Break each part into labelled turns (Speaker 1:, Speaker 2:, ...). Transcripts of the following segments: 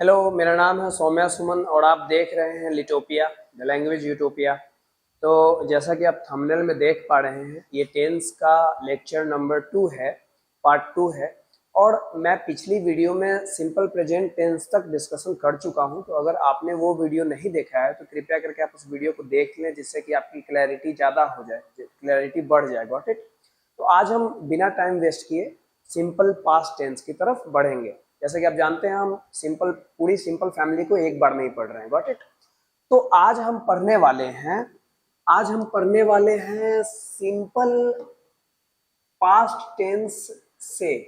Speaker 1: Hello, मेरा नाम है सौम्या सुमन और आप देख रहे हैं लिटोपिया द लैंग्वेज यूटोपिया। तो जैसा कि आप थंबनेल में देख पा रहे हैं, ये टेंस का लेक्चर नंबर 2 है, पार्ट 2 है। और मैं पिछली वीडियो में सिंपल प्रेजेंट टेंस तक डिस्कशन कर चुका हूं। तो अगर आपने वो वीडियो नहीं देखा है तो कृपया करके आप उस वीडियो को देख लें, जिससे कि आपकी क्लैरिटी ज़्यादा हो जाए, क्लैरिटी बढ़ जाए। Got it? तो आज हम बिना टाइम वेस्ट किए सिंपल पास्ट टेंस की तरफ बढ़ेंगे। जैसे कि आप जानते हैं, हम पूरी सिंपल फैमिली को एक बार में ही पढ़ रहे हैं। Got it? तो आज हम पढ़ने वाले हैं सिंपल पास्ट टेंस से।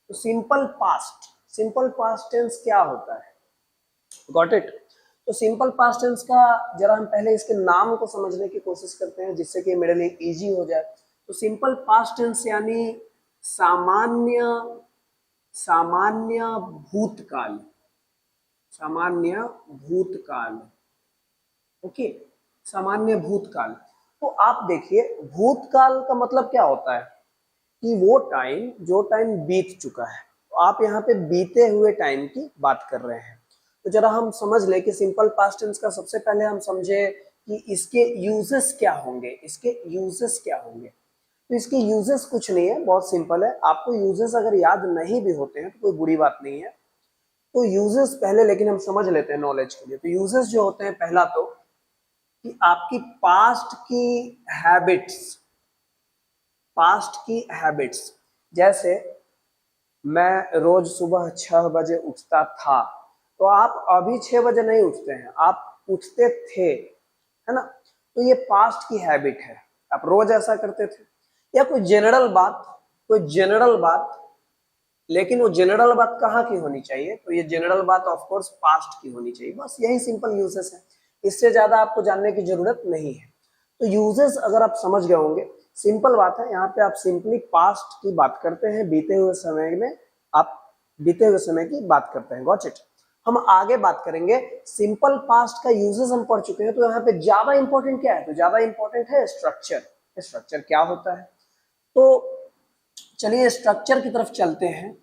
Speaker 1: तो सिंपल पास्ट टेंस क्या होता है? Got it? तो सिंपल पास्ट टेंस का जरा हम पहले इसके नाम को समझने की कोशिश करते हैं, जिससे कि मेरे लिए इजी हो जाए। तो सिंपल पास्ट टेंस यानी सामान्य भूतकाल। ओके, सामान्य भूतकाल। तो आप देखिए, भूतकाल का मतलब क्या होता है कि वो टाइम जो टाइम बीत चुका है। तो आप यहाँ पे बीते हुए टाइम की बात कर रहे हैं। तो जरा हम समझ ले कि सिंपल पास्ट टेंस का सबसे पहले हम समझे कि इसके यूजेस क्या होंगे। तो इसके यूजेस कुछ नहीं है, बहुत सिंपल है। आपको यूजेस अगर याद नहीं भी होते हैं तो कोई बुरी बात नहीं है। तो यूजेस पहले लेकिन हम समझ लेते हैं नॉलेज के लिए। तो यूजेस जो होते हैं, पहला तो कि आपकी पास्ट की हैबिट्स। जैसे मैं रोज सुबह 6 बजे उठता था, तो आप अभी 6 बजे नहीं उठते हैं, आप उठते थे, है ना? तो ये पास्ट की हैबिट है, आप रोज ऐसा करते थे। या कोई जनरल बात, लेकिन वो जनरल बात कहाँ की होनी चाहिए? तो ये जनरल बात ऑफ कोर्स पास्ट की होनी चाहिए। बस यही सिंपल यूजेस है, इससे ज्यादा आपको जानने की जरूरत नहीं है। तो यूजेस अगर आप समझ गए होंगे, सिंपल बात है। यहाँ पे आप सिंपली पास्ट की बात करते हैं, बीते हुए समय की बात करते हैं। Got it? हम आगे बात करेंगे। सिंपल पास्ट का यूजेस हम पढ़ चुके हैं। तो यहाँ पे ज्यादा इंपॉर्टेंट क्या है? तो ज्यादा इंपॉर्टेंट है स्ट्रक्चर क्या होता है। तो चलिए स्ट्रक्चर की तरफ चलते हैं।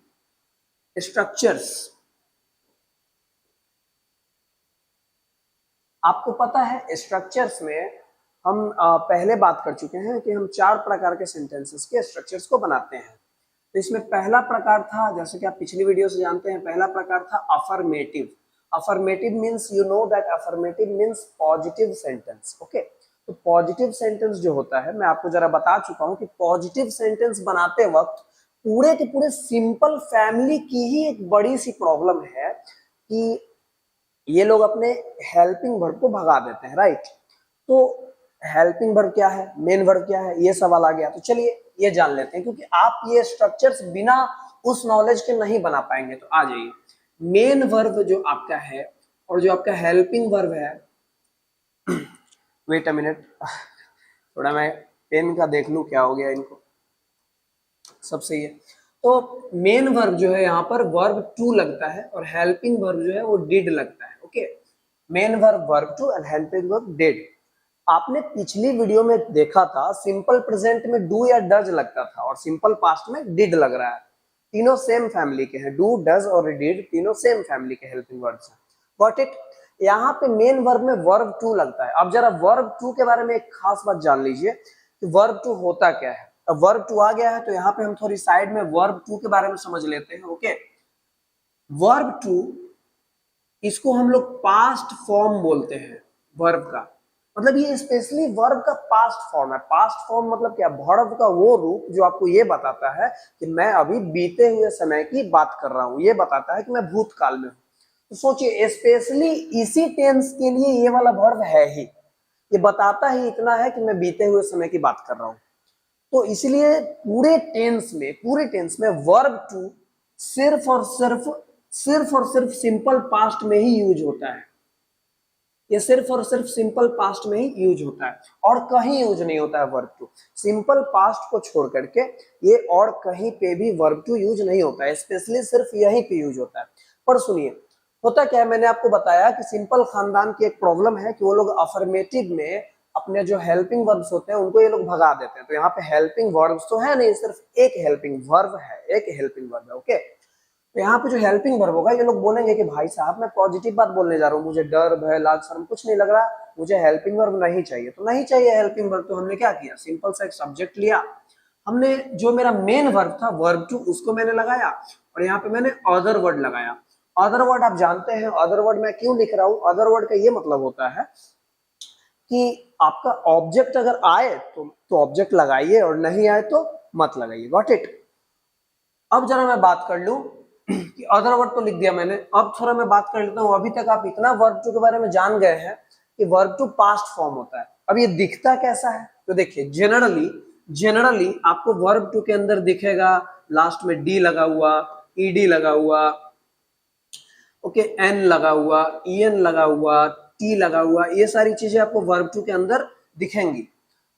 Speaker 1: स्ट्रक्चर्स, आपको पता है स्ट्रक्चर्स में हम पहले बात कर चुके हैं कि हम 4 प्रकार के सेंटेंसेस के स्ट्रक्चर्स को बनाते हैं। तो इसमें पहला प्रकार था, जैसे कि आप पिछली वीडियो से जानते हैं, पहला प्रकार था affirmative means, you know that affirmative means positive sentence. Okay, तो पॉजिटिव सेंटेंस जो होता है, मैं आपको जरा बता चुका हूं कि पॉजिटिव सेंटेंस बनाते वक्त पूरे के पूरे सिंपल फैमिली की ही एक बड़ी सी प्रॉब्लम है कि ये लोग अपने हेल्पिंग वर्ब को भगा देते हैं। राइट? तो हेल्पिंग वर्ब क्या है, मेन वर्ब क्या है, ये सवाल आ गया। तो चलिए ये जान लेते हैं, क्योंकि आप ये स्ट्रक्चर्स बिना उस नॉलेज के नहीं बना पाएंगे। तो आ जाइए, मेन वर्ब जो आपका है और जो आपका हेल्पिंग वर्ब है वेट अ मिनट, थोड़ा मैं पेन का देख लूं क्या हो गया इनको। सब सही है। तो मेन वर्ब जो है यहाँ पर वर्ब टू लगता है और हेल्पिंग वर्ब जो है वो डिड लगता है। Okay, main verb two and helping verb did. आपने पिछली वीडियो में देखा था, सिंपल प्रेजेंट में डू या डज लगता था और सिंपल पास्ट में डिड लग रहा है। तीनों सेम फैमिली के हैं, डू, डज और डिड, तीनों सेम फैमिली के हेल्पिंग वर्ब्स हैं। Got it? यहाँ पे मेन वर्ब में वर्ब टू लगता है। अब जरा वर्ब टू के बारे में एक खास बात जान लीजिए कि वर्ब टू होता क्या है। अब वर्ब टू आ गया है, तो यहाँ पे हम थोड़ी साइड में वर्ब टू के बारे में समझ लेते हैं। ओके, वर्ब टू, इसको हम लोग पास्ट फॉर्म बोलते हैं वर्ब का। मतलब ये स्पेशली वर्ब का पास्ट फॉर्म है। पास्ट फॉर्म मतलब क्या? वर्ब का वो रूप जो आपको ये बताता है कि मैं अभी बीते हुए समय की बात कर रहा हूं, ये बताता है कि मैं भूतकाल में हूं। तो सोचिए, स्पेशली इसी टेंस के लिए ये वाला वर्ब है ही, ये बताता ही इतना है कि मैं बीते हुए समय की बात कर रहा हूं। तो इसलिए पूरे टेंस में वर्ब टू सिर्फ और सिर्फ सिंपल पास्ट में ही यूज होता है। ये सिर्फ और सिर्फ सिंपल पास्ट में ही यूज होता है और कहीं यूज नहीं होता है वर्ब टू। सिंपल पास्ट को छोड़ करके ये और कहीं पे भी वर्ब टू यूज नहीं होता है, स्पेशली सिर्फ यहीं पे यूज होता है। पर सुनिए, होता क्या है, मैंने आपको बताया कि सिंपल खानदान की एक प्रॉब्लम है कि वो लोग अफर्मेटिव में अपने जो हेल्पिंग वर्ब्स होते हैं उनको ये लोग भगा देते हैं। तो यहाँ पे हेल्पिंग वर्ब्स तो है नहीं, सिर्फ एक हेल्पिंग वर्ब है। ओके, तो यहाँ पे जो हेल्पिंग वर्ब होगा, ये लोग बोलेंगे कि भाई साहब मैं पॉजिटिव बात बोलने जा रहा हूँ, मुझे डर भय लाज शर्म कुछ नहीं लग रहा, मुझे हेल्पिंग वर्ब नहीं चाहिए। तो नहीं चाहिए हेल्पिंग वर्ब, तो हमने क्या किया, सिंपल सा एक सब्जेक्ट लिया, हमने जो मेरा मेन वर्ब था वर्ब टू उसको मैंने लगाया, और यहाँ पे मैंने अदर वर्ड लगाया। अदर वर्ड आप जानते हैं, अदर वर्ड मैं क्यों लिख रहा हूँ, अदर वर्ड का ये मतलब होता है कि आपका ऑब्जेक्ट अगर आए तो ऑब्जेक्ट लगाइए, और नहीं आए तो मत लगाइए। Got it. अब जरा मैं बात कर लूं कि अदर वर्ड तो लिख दिया मैंने, अब थोड़ा मैं बात कर लेता हूं। अभी तक आप इतना वर्ब टू के बारे में जान गए हैं कि वर्ब टू पास्ट फॉर्म होता है। अब ये दिखता कैसा है, तो देखिए जनरली आपको वर्ब टू के अंदर दिखेगा लास्ट में डी लगा हुआ, ईडी लगा हुआ, ओके, एन लगा हुआ, ईएन लगा हुआ, टी लगा हुआ, ये सारी चीजें आपको वर्ब टू के अंदर दिखेंगी।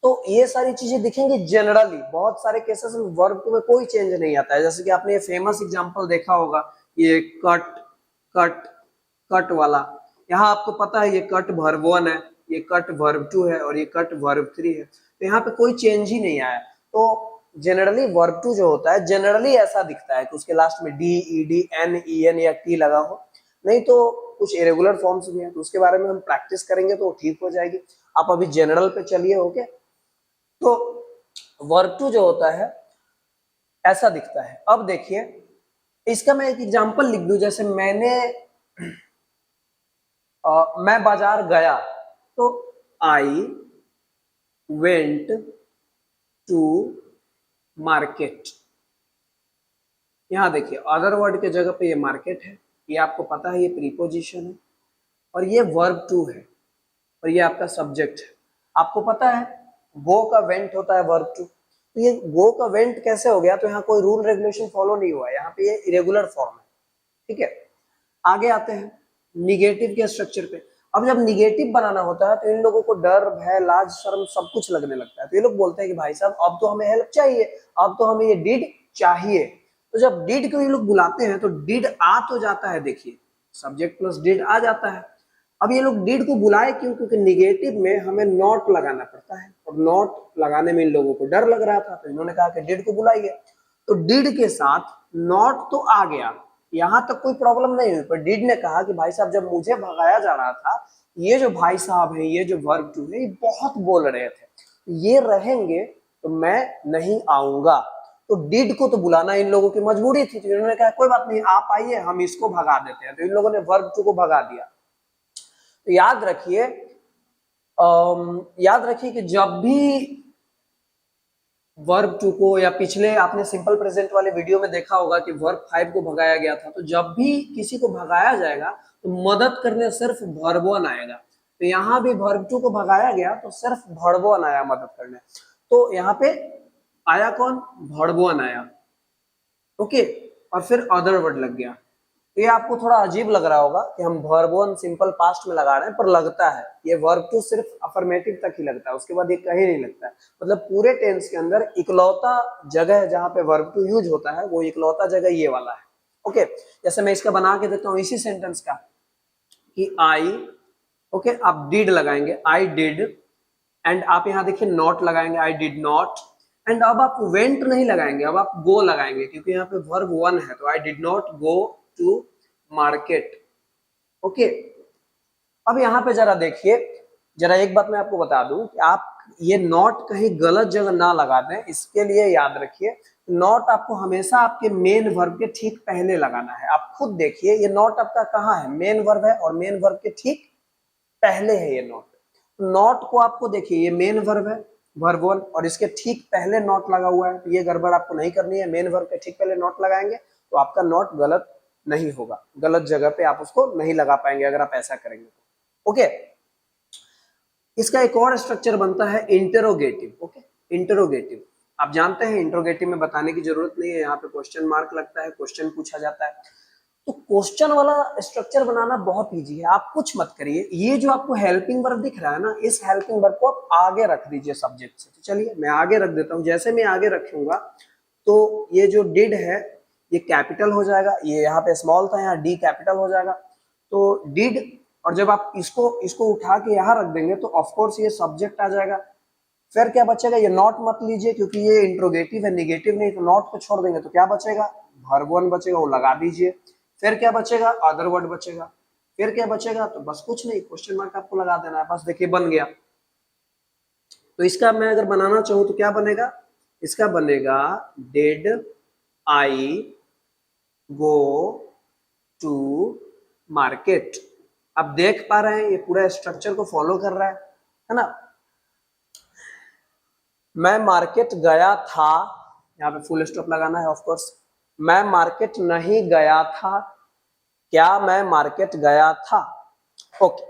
Speaker 1: तो ये सारी चीजें दिखेंगी जनरली। बहुत सारे केसेस में वर्ब टू में कोई चेंज नहीं आता है, जैसे कि आपने ये फेमस एग्जांपल देखा होगा, ये कट कट कट वाला। यहाँ आपको पता है ये कट वर्ब 1 है, ये कट वर्ब 2 है, और ये कट वर्ब 3 है। तो यहाँ पे कोई चेंज ही नहीं आया। तो जनरली वर्ब टू जो होता है जनरली ऐसा दिखता है कि उसके लास्ट में डी, ईडी, एन, ईएन या टी लगा हो। नहीं तो कुछ इरेगुलर फॉर्म्स भी हैं, तो उसके बारे में हम प्रैक्टिस करेंगे तो ठीक हो जाएगी। आप अभी जनरल पे चलिए। ओके, तो वर्ब टू जो होता है ऐसा दिखता है। अब देखिए इसका मैं एक एग्जांपल लिख दूं, जैसे मैं बाजार गया, तो आई वेंट टू मार्केट। यहां देखिए अदर वर्ड के जगह पे ये मार्केट है, ये आपको पता है ये प्रीपोजिशन है, और ये वर्ब टू है, और ये आपका सब्जेक्ट है। आपको पता है गो का वेंट होता है वर्ब टू, तो ये गो का वेंट कैसे हो गया, तो यहाँ कोई रूल रेगुलेशन फॉलो नहीं हुआ है, यहाँ पे ये इरेगुलर फॉर्म है। ठीक है, आगे आते हैं निगेटिव के स्ट्रक्चर पे। अब जब निगेटिव बनाना होता है तो इन लोगों को डर भय लाज शर्म सब कुछ लगने लगता है। तो ये लोग बोलते हैं कि भाई साहब अब तो हमें हेल्प चाहिए, अब तो हमें ये डिड चाहिए। तो जब डिड को ये लोग बुलाते हैं तो डिड आ तो जाता है, देखिए सब्जेक्ट प्लस डिड आ जाता है। अब ये लोग डिड को बुलाए क्यों, क्योंकि निगेटिव में हमें नॉट लगाना पड़ता है, और नॉट लगाने में इन लोगों को डर लग रहा था, तो इन्होंने कहा कि डिड को बुलाइए। तो डिड के साथ नॉट तो आ गया, यहां तक कोई प्रॉब्लम नहीं हुई, पर डिड ने कहा कि भाई साहब जब मुझे भगाया जा रहा था, ये जो भाई साहब है, ये जो वर्ब टू है, ये बहुत बोल रहे थे, ये रहेंगे तो मैं नहीं आऊंगा। तो डिड को तो बुलाना इन लोगों की मजबूरी थी, तो इन्होंने कहा कोई बात नहीं आप आइए, हम इसको भगा देते हैं। तो इन लोगों ने वर्ब टू को भगा दिया। तो याद रखिए कि जब भी वर्ब टू को, या पिछले आपने सिंपल प्रेजेंट वाले वीडियो में देखा होगा कि वर्ब 5 को भगाया गया था, तो जब भी किसी को भगाया जाएगा तो मदद करने सिर्फ वर्ब 1 आएगा। तो यहाँ भी वर्ब 2 को भगाया गया तो सिर्फ वर्ब 1 आया मदद करने। तो यहाँ पे आया कौन, वर्ब 1 आया। ओके, और फिर अदर वर्ड लग गया। तो ये आपको थोड़ा अजीब लग रहा होगा कि हम वर्ब 1 सिंपल पास्ट में लगा रहे हैं, पर लगता है ये वर्ब 2 सिर्फ अफर्मेटिव तक ही लगता है, उसके बाद ये कहीं नहीं लगता है। मतलब पूरे टेंस के अंदर इकलौता जगह जहां पे वर्ब 2 यूज होता है, वो इकलौता जगह ये वाला है। ओके, जैसे मैं इसका बना के देता हूँ इसी सेंटेंस का, कि आई, ओके, आप डिड लगाएंगे, आई डिड, एंड आप यहाँ देखिए नॉट लगाएंगे, आई डिड नॉट, एंड अब आप वेंट नहीं लगाएंगे, अब आप गो लगाएंगे, क्योंकि यहाँ पे वर्ब 1 है। तो I did not go to market. Okay, अब यहाँ पे जरा देखिए, जरा एक बात मैं आपको बता दूं कि आप ये नॉट कहीं गलत जगह ना लगा दें, इसके लिए याद रखिए नॉट आपको हमेशा आपके मेन वर्ब के ठीक पहले लगाना है। आप खुद देखिए ये नॉट आपका कहाँ है, मेन वर्ब है, और मेन वर्ब के ठीक पहले है ये नॉट। नॉट को आपको देखिए ये मेन वर्ब है वर्ब 1, और इसके ठीक पहले नॉट लगा हुआ है, तो ये गड़बड़ आपको नहीं करनी है। मेन वर्ब के ठीक पहले नॉट लगाएंगे तो आपका नॉट गलत नहीं होगा, गलत जगह पे आप उसको नहीं लगा पाएंगे अगर आप ऐसा करेंगे तो। ओके, इसका एक और स्ट्रक्चर बनता है इंटरोगेटिव। ओके, इंटरोगेटिव आप जानते हैं इंटरोगेटिव में बताने की जरूरत नहीं है, यहाँ पे क्वेश्चन मार्क लगता है, क्वेश्चन पूछा जाता है। तो क्वेश्चन वाला स्ट्रक्चर बनाना बहुत इजी है, आप कुछ मत करिए। ये जो आपको हेल्पिंग वर्ब दिख रहा है ना, इस हेल्पिंग वर्ब को आप आगे रख दीजिए सब्जेक्ट से। तो चलिए मैं आगे रख देता हूँ। जैसे मैं आगे रखूंगा तो ये जो डिड है ये कैपिटल हो जाएगा, ये यहाँ पे स्मॉल था, यहाँ डी कैपिटल हो जाएगा। तो डिड, और जब आप इसको उठा के यहाँ रख देंगे तो ऑफकोर्स ये सब्जेक्ट आ जाएगा। फिर क्या बचेगा, ये नॉट मत लीजिए क्योंकि ये इंट्रोगेटिव है, निगेटिव नहीं, तो नॉट को छोड़ देंगे तो क्या बचेगा, वर्ब वन बचेगा वो लगा दीजिए, फिर क्या बचेगा, अदर वर्ड बचेगा, फिर क्या बचेगा, तो बस कुछ नहीं, क्वेश्चन मार्क आपको लगा देना है, बस देखिए बन गया। तो इसका मैं अगर बनाना चाहूं तो क्या बनेगा, इसका बनेगा did I go to market. आप देख पा रहे हैं ये पूरा स्ट्रक्चर को फॉलो कर रहा है ना। मैं मार्केट गया था, यहाँ पे फुल स्टॉप लगाना है ऑफ कोर्स। मैं मार्केट नहीं गया था, क्या मैं मार्केट गया था। ओके,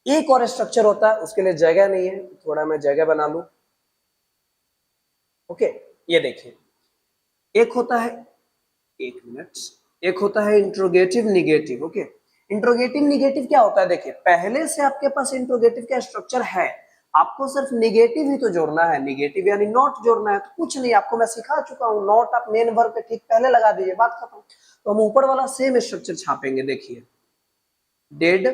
Speaker 1: एक और स्ट्रक्चर होता है, उसके लिए जगह नहीं है, थोड़ा मैं जगह बना लूं। ओके, ये देखिए, एक होता है, एक मिनट, एक होता है interrogative negative. Okay, interrogative negative क्या होता है, देखिए पहले से आपके पास इंट्रोगेटिव का स्ट्रक्चर है, आपको सिर्फ निगेटिव ही तो जोड़ना है, निगेटिव यानी नॉट जोड़ना है, तो कुछ नहीं, आपको मैं सिखा चुका हूं, नॉट आप मेन वर्ब पे ठीक पहले लगा दीजिए, बात खत्म। तो हम ऊपर वाला सेम स्ट्रक्चर छापेंगे, देखिए डिड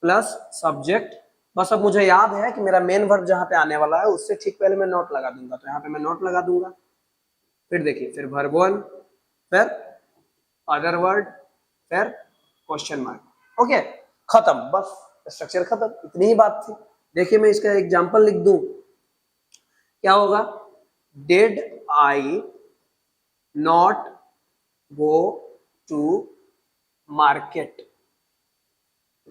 Speaker 1: प्लस सब्जेक्ट, बस अब मुझे याद है कि मेरा मेन वर्ब जहां पे आने वाला है उससे ठीक पहले मैं नॉट लगा दूंगा, तो यहाँ पे मैं नॉट लगा दूंगा। फिर देखिए, फिर वर्ब वन, फिर अदर वर्ड, फिर क्वेश्चन मार्क। ओके, खत्म, बस स्ट्रक्चर खत्म, इतनी ही बात थी। देखिए मैं इसका एग्जांपल लिख दूं, क्या होगा, did I not go to market,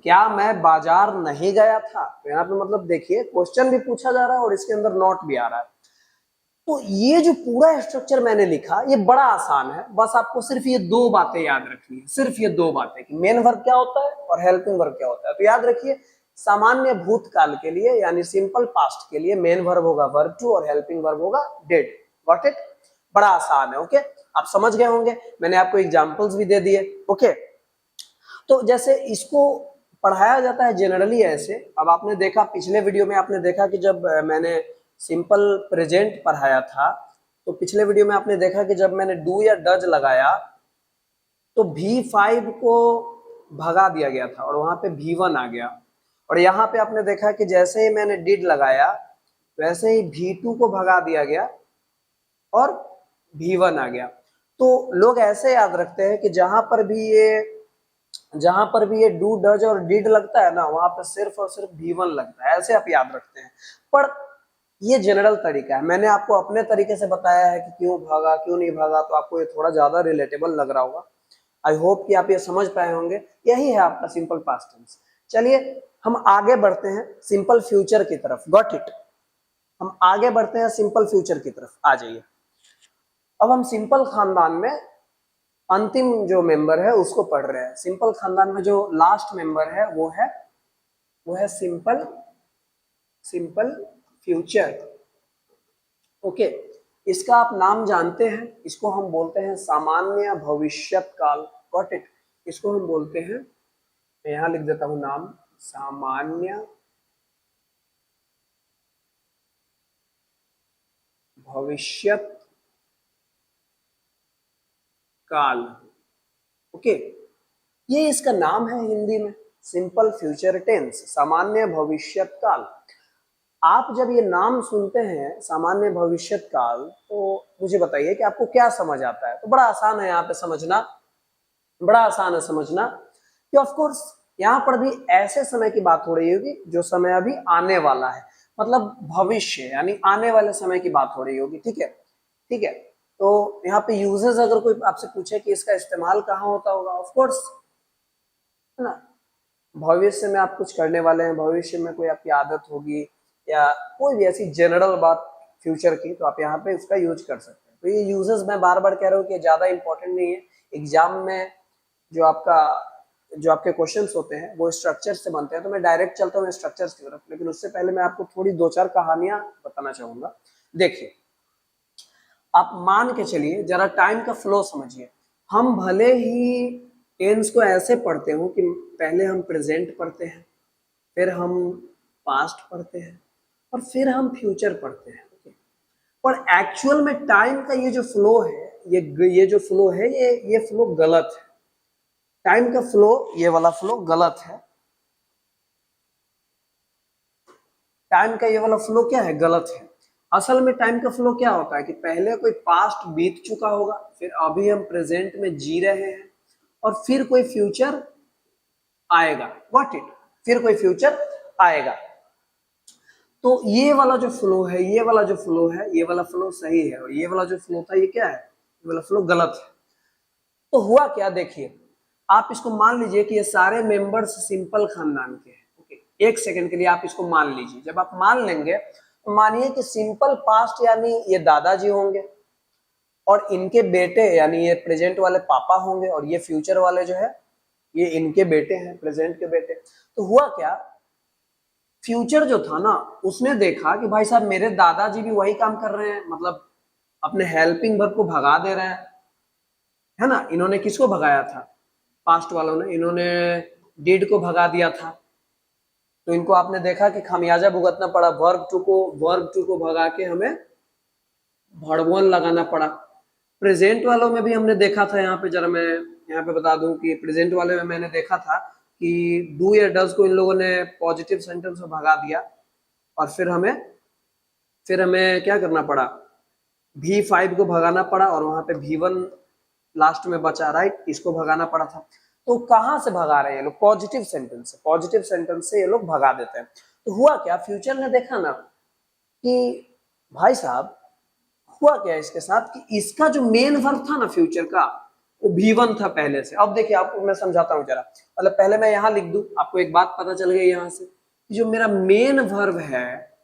Speaker 1: क्या मैं बाजार नहीं गया था। तो यहाँ पे मतलब देखिए क्वेश्चन भी पूछा जा रहा है और इसके अंदर नॉट भी आ रहा है। तो ये जो पूरा स्ट्रक्चर मैंने लिखा ये बड़ा आसान है, बस आपको सिर्फ ये दो बातें याद रखनी है, सिर्फ ये दो बातें कि मेन वर्ब क्या होता है और हेल्पिंग वर्ब क्या होता है। तो याद रखिए, सामान्य भूतकाल के लिए यानी सिंपल पास्ट के लिए मेन वर्ब होगा वर्ब टू और हेल्पिंग वर्ब होगा डिड। गॉट इट, बड़ा आसान है। ओके, आप समझ गए होंगे, मैंने आपको एग्जांपल्स भी दे दिए। ओके, तो जैसे इसको पढ़ाया जाता है जनरली ऐसे, अब आपने देखा पिछले वीडियो में, आपने देखा कि जब मैंने सिंपल प्रेजेंट पढ़ाया था, तो पिछले वीडियो में आपने देखा कि जब मैंने डू या डज लगाया तो V5 को भगा दिया गया था और वहां पे V1 आ गया, और यहाँ पे आपने देखा कि जैसे ही मैंने डिड लगाया वैसे ही V2 को भगा दिया गया और V1 आ गया। तो लोग ऐसे याद रखते हैं कि जहां पर भी ये डू डज और डिड लगता है ना, वहां पर सिर्फ और सिर्फ V1 लगता है, ऐसे आप याद रखते हैं। पर ये जनरल तरीका है, मैंने आपको अपने तरीके से बताया है कि क्यों भागा क्यों नहीं भागा, तो आपको ये थोड़ा ज्यादा रिलेटेबल लग रहा होगा। आई होप कि आप ये समझ पाए होंगे, यही है आपका सिंपल पास्ट टेंस। चलिए हम आगे बढ़ते हैं सिंपल फ्यूचर की तरफ। गॉट इट, हम आगे बढ़ते हैं सिंपल फ्यूचर की तरफ, आ जाइए। अब हम सिंपल खानदान में अंतिम जो मेंबर है उसको पढ़ रहे हैं। सिंपल खानदान में जो लास्ट मेंबर है वो है सिंपल फ्यूचर। ओके, इसका आप नाम जानते हैं, इसको हम बोलते हैं सामान्य भविष्यत काल। गॉट इट, इसको हम बोलते हैं, मैं यहां लिख देता हूं नाम, सामान्य भविष्यत काल। ओके, ये इसका नाम है हिंदी में, सिंपल फ्यूचर टेंस, सामान्य भविष्यत काल। आप जब ये नाम सुनते हैं सामान्य भविष्यत काल, तो मुझे बताइए कि आपको क्या समझ आता है। तो बड़ा आसान है यहाँ पे समझना, बड़ा आसान है समझना कि ऑफ कोर्स यहाँ पर भी ऐसे समय की बात हो रही होगी जो समय अभी आने वाला है, मतलब भविष्य यानी आने वाले समय की बात हो रही होगी। ठीक है, ठीक है। तो यहाँ पे यूजेस अगर कोई आपसे पूछे कि इसका इस्तेमाल कहाँ होता होगा, ऑफ कोर्स है ना, भविष्य में आप कुछ करने वाले हैं, भविष्य में कोई आपकी आदत होगी या कोई भी ऐसी जनरल बात फ्यूचर की, तो आप यहाँ पे उसका यूज कर सकते हैं। तो ये यूजेस मैं बार बार कह रहा हूँ कि ज्यादा इंपॉर्टेंट नहीं है। एग्जाम में जो आपके क्वेश्चंस होते हैं वो स्ट्रक्चर से बनते हैं, तो मैं डायरेक्ट चलता हूँ स्ट्रक्चर्स की तरफ, लेकिन उससे पहले मैं आपको थोड़ी दो चार कहानियां बताना चाहूंगा। देखिए, आप मान के चलिए, जरा टाइम का फ्लो समझिए। हम भले ही टेंस को ऐसे पढ़ते हो कि पहले हम प्रेजेंट पढ़ते हैं, फिर हम पास्ट पढ़ते हैं और फिर हम फ्यूचर पढ़ते हैं। पर एक्चुअल में टाइम का ये जो फ्लो है, ये जो फ्लो है, ये फ्लो गलत है। टाइम का फ्लो, ये वाला फ्लो गलत है। टाइम का ये वाला फ्लो क्या है, गलत है। असल में टाइम का फ्लो क्या होता है कि पहले कोई पास्ट बीत चुका होगा, फिर अभी हम प्रेजेंट में जी रहे हैं, और फिर कोई फ्यूचर आएगा। व्हाट इट, फिर कोई फ्यूचर आएगा। तो ये वाला जो फ्लो है, ये वाला जो फ्लो है, ये वाला फ्लो सही है, और ये वाला जो फ्लो था ये क्या है, ये वाला फ्लो गलत है। तो हुआ क्या, देखिए आप इसको मान लीजिए कि ये सारे मेंबर्स सिंपल खानदान के हैं। ओके, एक सेकंड के लिए आप इसको मान लीजिए। जब आप मान लेंगे तो मानिए कि सिंपल पास्ट यानी ये दादाजी होंगे, और इनके बेटे यानी ये प्रेजेंट वाले पापा होंगे, और ये फ्यूचर वाले जो है ये इनके बेटे हैं, प्रेजेंट के बेटे। तो हुआ क्या, फ्यूचर जो था ना उसने देखा कि भाई साहब मेरे दादाजी भी वही काम कर रहे हैं, मतलब अपने हेल्पिंग वर्ब को भगा दे रहे हैं, है ना। इन्होंने किसको भगाया था, पास्ट वालों ने, इन्होंने डिड को भगा दिया था। तो इनको आपने देखा कि खामियाजा भुगतना पड़ा, वर्ब टू को भगा के हमें वर्ब वन लगाना पड़ा। प्रेजेंट वालों में भी हमने देखा था, यहाँ पे जरा मैं यहाँ पे बता दूं कि प्रेजेंट वाले में मैंने देखा था कि डू या डज को इन लोगों ने पॉजिटिव सेंटेंस में भगा दिया, और फिर हमें क्या करना पड़ा, V5 को भगाना पड़ा, और वहां पे V1 लास्ट में बचा, राइट, इसको भगाना पड़ा था। तो कहां से भगा रहे हैं ये लोग, पॉजिटिव सेंटेंस से, पॉजिटिव सेंटेंस से ये लोग भगा देते हैं। तो हुआ क्या, फ्यूचर ने देखा ना कि भाई साहब हुआ क्या इसके साथ कि इसका जो मेन वर्ब था ना फ्यूचर का, वो V1 था पहले से। अब देखिए आपको मैं समझाता हूँ जरा, मतलब पहले मैं यहाँ लिख दूं, आपको एक बात पता चल गई यहाँ से कि जो मेरा मेन वर्ब है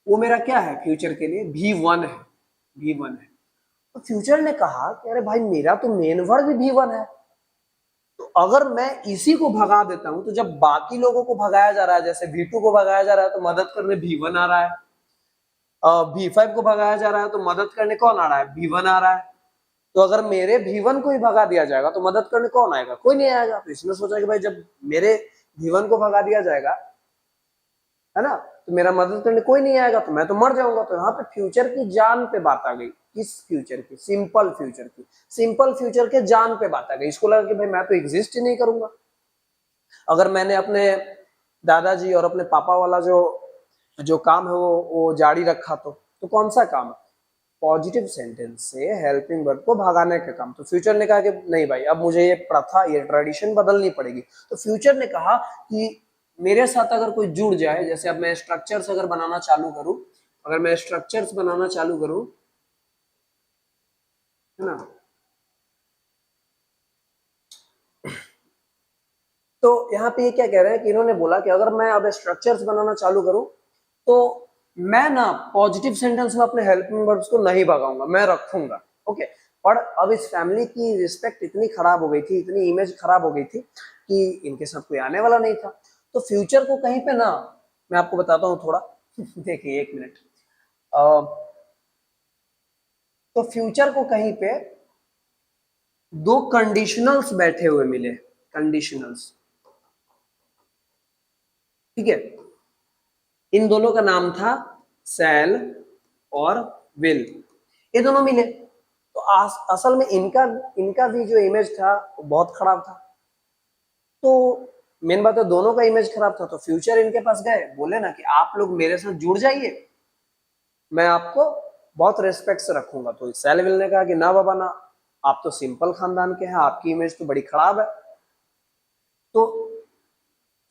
Speaker 1: वो मेरा क्या है, फ्यूचर के लिए V1 है, V1 है। तो फ्यूचर ने कहा कि अरे भाई मेरा तो मेन वर्ब भी V1 है, तो अगर मैं इसी को भगा देता हूं, तो जब बाकी लोगों को भगाया जा रहा है, जैसे V2 को भगाया जा रहा है तो मदद करने V1 आ रहा है, V5 को भगाया जा रहा है तो मदद करने कौन आ रहा है, V1 आ रहा है। तो अगर मेरे V1 को ही भगा दिया जाएगा तो मदद करने कौन आएगा, कोई नहीं आएगा। तो इसने सोचा कि भाई जब मेरे V1 को भगा दिया जाएगा, है ना, तो मेरा मदद करने कोई नहीं आएगा, तो मैं तो मर जाऊंगा। तो यहाँ पे फ्यूचर की जान पे बात आ गई। किस फ्यूचर की, सिंपल फ्यूचर की, सिंपल फ्यूचर के जान पे बात आ गई। इसको लगा कि भाई मैं तो एग्जिस्ट ही नहीं करूंगा। अगर मैंने अपने दादाजी और अपने पापा वाला जो जो काम है वो जारी रखा, तो कौन सा काम है, पॉजिटिव सेंटेंस से हेल्पिंग वर्ब को भगाने का काम। तो फ्यूचर ने कहा कि नहीं भाई, अब मुझे ये प्रथा, ये ट्रेडिशन बदलनी पड़ेगी। तो फ्यूचर ने कहा कि मेरे साथ अगर कोई जुड़ जाए, जैसे अब मैं स्ट्रक्चर्स अगर बनाना चालू करूं, अगर मैं स्ट्रक्चर्स बनाना चालू करूं, है ना, तो यहाँ पे ये क्या कह रहे हैं कि इन्होंने बोला कि अगर मैं अब स्ट्रक्चर्स बनाना चालू करूं, तो मैं ना पॉजिटिव सेंटेंस में अपने हेल्पिंग वर्ब्स को नहीं भगाऊंगा, मैं रखूंगा। ओके, पर अब इस फैमिली की रिस्पेक्ट इतनी खराब हो गई थी, इतनी इमेज खराब हो गई थी कि इनके साथ कोई आने वाला नहीं था। तो फ्यूचर को कहीं पे ना, मैं आपको बताता हूँ थोड़ा देखिए एक मिनट। तो फ्यूचर को कहीं पे दो कंडीशनल्स बैठे हुए मिले, कंडीशनल्स, ठीक है। इन दोनों का नाम था सैल और विल, ये दोनों मिले। तो असल में इनका इनका भी जो इमेज था वो बहुत खराब था। तो मेन बात है दोनों का इमेज खराब था। तो फ्यूचर इनके पास गए, बोले ना कि आप लोग मेरे साथ जुड़ जाइए, मैं आपको बहुत रेस्पेक्ट से रखूंगा। तो सैल विल ने कहा कि ना बाबा ना, आप तो सिंपल खानदान के हैं, आपकी इमेज तो बड़ी खराब है। तो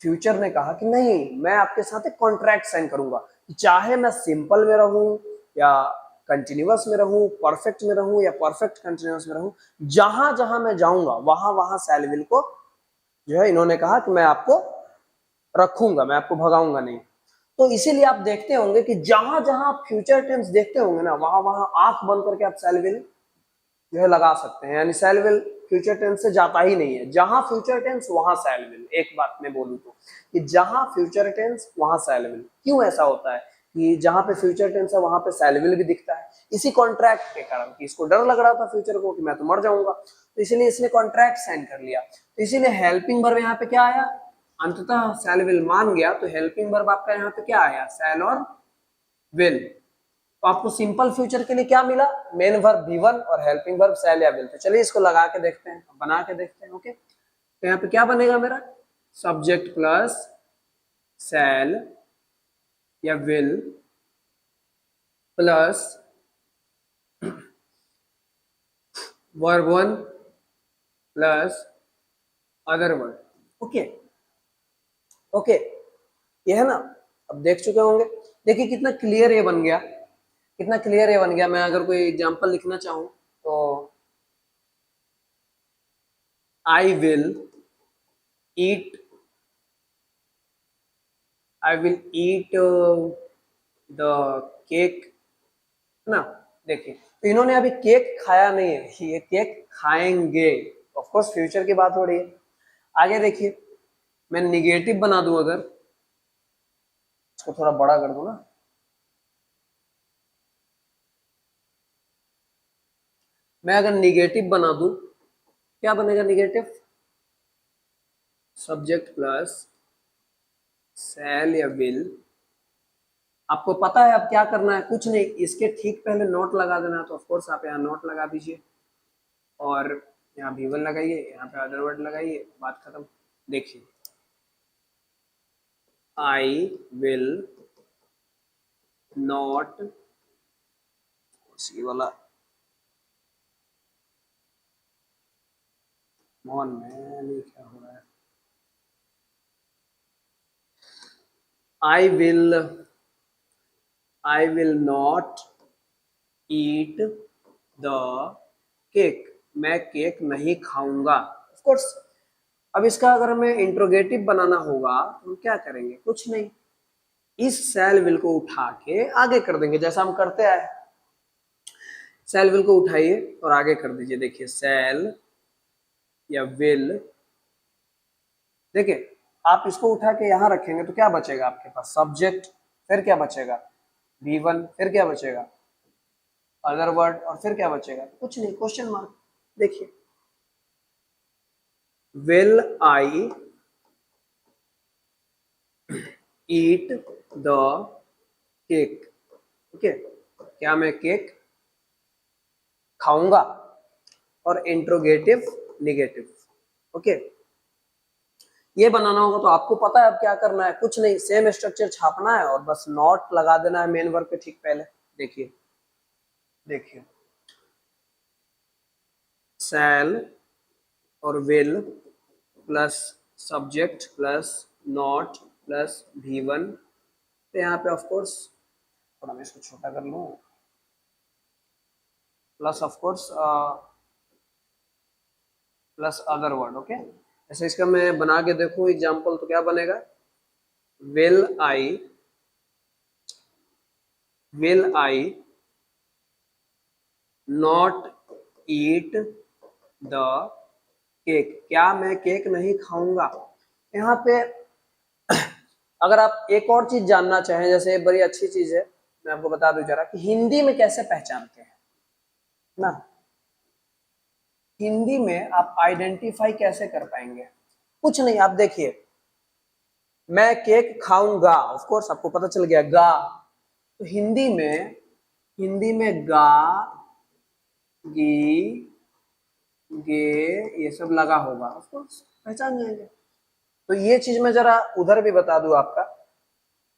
Speaker 1: फ्यूचर ने कहा कि नहीं, मैं आपके साथ एक कॉन्ट्रैक्ट साइन करूंगा, चाहे मैं सिंपल में रहूं या कंटिन्यूअस में रहूं, परफेक्ट में रहूं या परफेक्ट कंटिन्यूअस में रहूं, जहां जहां मैं जाऊंगा वहां वहां सैलविल को जो है इन्होंने कहा कि मैं आपको रखूंगा, मैं आपको भगाऊंगा नहीं। तो इसीलिए आप देखते होंगे कि जहां जहां आप फ्यूचर टेंस देखते होंगे ना, वहां वहां आंख बंद करके आप सैलविल जो है लगा सकते हैं, यानी सैलविल फ्यूचर टेंस से जाता ही नहीं है। जहां फ्यूचर टेंस वहां सैलविल। एक बात मैं बोलूं तो कि जहां फ्यूचर टेंस वहां सैलविल। क्यों ऐसा होता है कि जहां पे फ्यूचर टेंस है वहां पे सैलविल भी दिखता है? इसी कॉन्ट्रैक्ट के कारण कि इसको डर लग रहा था फ्यूचर को कि मैं तो मर जाऊंगा, तो इसीलिए इसने कॉन्ट्रैक्ट साइन कर लिया। तो इसीलिए हेल्पिंग वर्ब यहाँ पे क्या आया, अंततः सैलविल मान गया, तो हेल्पिंग वर्ब आपका यहाँ पे क्या आया, सैल और विल। तो आपको सिंपल फ्यूचर के लिए क्या मिला, मेन वर्ब V1 और हेल्पिंग वर्ब सैल या विल। तो चलिए इसको लगा के देखते हैं, बना के देखते हैं। ओके, तो यहाँ पे क्या बनेगा मेरा, सब्जेक्ट प्लस सैल या will plus verb 1 plus other word. Okay okay, ये है ना, अब देख चुके होंगे। देखिए कितना क्लियर ये बन गया, कितना क्लियर ये बन गया। मैं अगर कोई एग्जांपल लिखना चाहूं तो I will eat, I will eat the cake, है ना। देखिए तो इन्होंने अभी केक खाया नहीं है, ये केक खाएंगे, ऑफ कोर्स फ्यूचर की बात हो रही है। आगे देखिए, मैं निगेटिव बना दूं, अगर इसको थोड़ा बड़ा कर दूं ना, मैं अगर निगेटिव बना दूं, क्या बनेगा निगेटिव? सब्जेक्ट प्लस शैल या विल। आपको पता है अब क्या करना है, कुछ नहीं, इसके ठीक पहले नोट लगा देना है, तो ऑफकोर्स आप यहाँ नोट लगा दीजिए और यहाँ भी1 लगाइए, यहाँ पे अदर वर्ड लगाइए, बात खत्म। देखिए आई विल नॉट, सी वाला मोहन में क्या हो रहा है, I will not eat the cake, मैं केक नहीं खाऊंगा। ऑफ कोर्स अब इसका अगर हमें इंट्रोगेटिव बनाना होगा तो हम क्या करेंगे, कुछ नहीं, इस शैल विल को उठा के आगे कर देंगे, जैसा हम करते आए। शैल विल को उठाइए और आगे कर दीजिए। देखिए शैल या विल, देखिए आप इसको उठा के यहाँ रखेंगे तो क्या बचेगा आपके पास, सब्जेक्ट, फिर क्या बचेगा V1, फिर क्या बचेगा अदर वर्ड, और फिर क्या बचेगा, कुछ नहीं, क्वेश्चन मार्क। देखिए will I eat the cake, okay, क्या मैं केक खाऊंगा, और इंट्रोगेटिव निगेटिव। ओके, ये बनाना होगा तो आपको पता है अब क्या करना है, कुछ नहीं, सेम स्ट्रक्चर छापना है और बस नॉट लगा देना है मेन वर्ब के ठीक पहले। देखिए देखिए शैल और will plus subject plus not plus V1, तो यहाँ पे ऑफ कोर्स थोड़ा मैं इसको छोटा कर लूँ, plus of course plus other word. Okay, ऐसे इसका मैं बना के देखूं एग्जांपल तो क्या बनेगा, will I not eat the cake, क्या मैं केक नहीं खाऊंगा। यहाँ पे अगर आप एक और चीज जानना चाहें, जैसे बड़ी अच्छी चीज है, मैं आपको बता दूं जरा कि हिंदी में कैसे पहचानते हैं ना, हिंदी में आप आइडेंटिफाई कैसे कर पाएंगे, कुछ नहीं, आप देखिए मैं केक खाऊंगा, ऑफ कोर्स आपको पता चल गया गा, तो हिंदी में गा गी गे ये सब लगा होगा, ऑफ कोर्स पहचान जाएंगे। तो ये चीज मैं जरा उधर भी बता दूं आपका,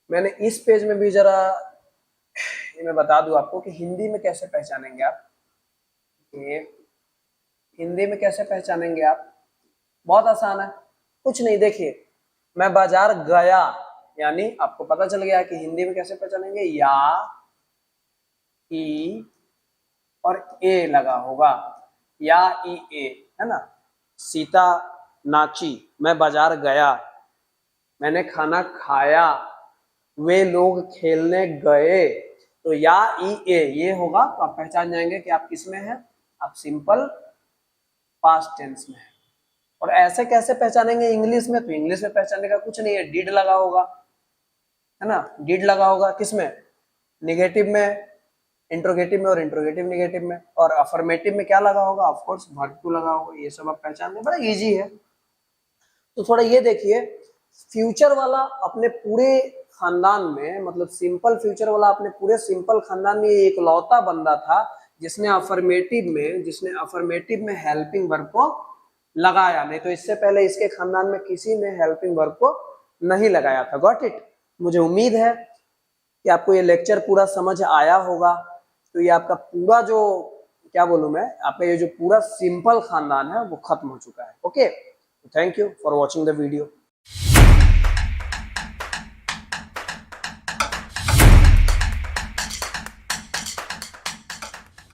Speaker 1: मैंने इस पेज में भी जरा ये मैं बता दूं आपको कि हिंदी में कैसे पहचानेंगे आप, हिंदी में कैसे पहचानेंगे आप, बहुत आसान है, कुछ नहीं, देखिए मैं बाजार गया, यानी आपको पता चल गया कि हिंदी में कैसे पहचानेंगे, या ई और ए लगा होगा, या ई ए, है ना। सीता नाची, मैं बाजार गया, मैंने खाना खाया, वे लोग खेलने गए, तो या ई ए ये होगा, तो आप पहचान जाएंगे कि आप किस में हैं, आप सिंपल पास्ट टेंस में है। और ऐसे कैसे पहचानेंगे इंग्लिश में, तो इंग्लिश में पहचानने का कुछ नहीं है, डिड लगा होगा, है ना, डिड लगा होगा किसमें, निगेटिव में, इंट्रोगेटिव में, और इंट्रोगेटिव निगेटिव में, और अफर्मेटिव में क्या लगा होगा, ऑफ कोर्स वर्ब टू लगा होगा। ये सब आप पहचान लें, बड़ा इजी है। तो थोड़ा ये देखिए, फ्यूचर वाला अपने पूरे खानदान में, मतलब सिंपल फ्यूचर वाला अपने पूरे सिंपल खानदान में एक लौता बंदा था जिसने अफर्मेटिव में हेल्पिंग वर्ब को लगाया, नहीं तो इससे पहले इसके खानदान में किसी ने हेल्पिंग वर्ब को नहीं लगाया था। गॉट इट, मुझे उम्मीद है कि आपको ये लेक्चर पूरा समझ आया होगा। तो ये आपका पूरा जो क्या बोलूं मैं, आपका ये जो पूरा सिंपल खानदान है वो खत्म हो चुका है। Okay, thank you for watching the video.